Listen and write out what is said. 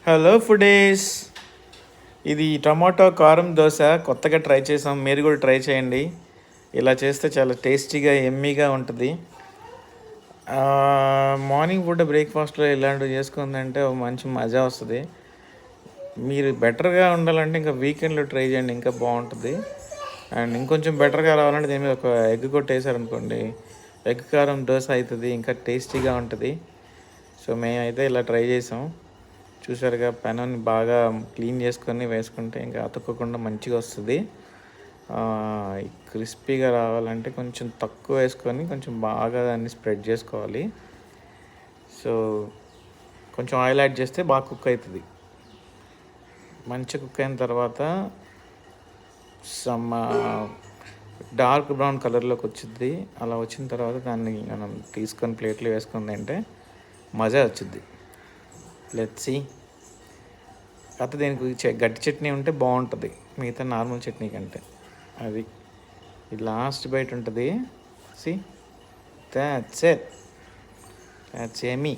Hello foodies, ఇది tomato కారం దోశ కొత్తగా ట్రై చేసాం. మీరు కూడా ట్రై చేయండి. ఇలా చేస్తే చాలా టేస్టీగా ఎమ్మీగా ఉంటుంది. మార్నింగ్ పూట బ్రేక్ఫాస్ట్లో ఇలాంటివి చేసుకుందంటే ఒక మంచి మజా వస్తుంది. మీరు బెటర్గా ఉండాలంటే ఇంకా వీకెండ్లో ట్రై చేయండి, ఇంకా బాగుంటుంది. అండ్ ఇంకొంచెం బెటర్గా రావాలంటే దీని మీద ఒక ఎగ్ కొట్టేసారనుకోండి, ఎగ్ కారం దోశ అవుతుంది, ఇంకా టేస్టీగా ఉంటుంది. సో మేమైతే ఇలా ట్రై చేసాం. చూసారుగా, పెనాన్ని బాగా క్లీన్ చేసుకొని వేసుకుంటే ఇంకా అతుక్కోకుండా మంచిగా వస్తుంది. క్రిస్పీగా రావాలంటే కొంచెం తక్కువ వేసుకొని కొంచెం బాగా దాన్ని స్ప్రెడ్ చేసుకోవాలి. సో కొంచెం ఆయిల్ యాడ్ చేస్తే బాగా కుక్ అవుతుంది. మంచిగా కుక్ అయిన తర్వాత సమ్ డార్క్ బ్రౌన్ కలర్లోకి వచ్చింది. అలా వచ్చిన తర్వాత దాన్ని మనం తీసుకొని ప్లేట్లో వేసుకుంది అంటే మజా వచ్చింది. Let's see. కాకపోతే దీనికి గట్టి చట్నీ ఉంటే బాగుంటుంది మిగతా నార్మల్ చట్నీ కంటే. అది ఈ లాస్ట్ బైట్ ఉంటుంది. See, that's it, that's yummy.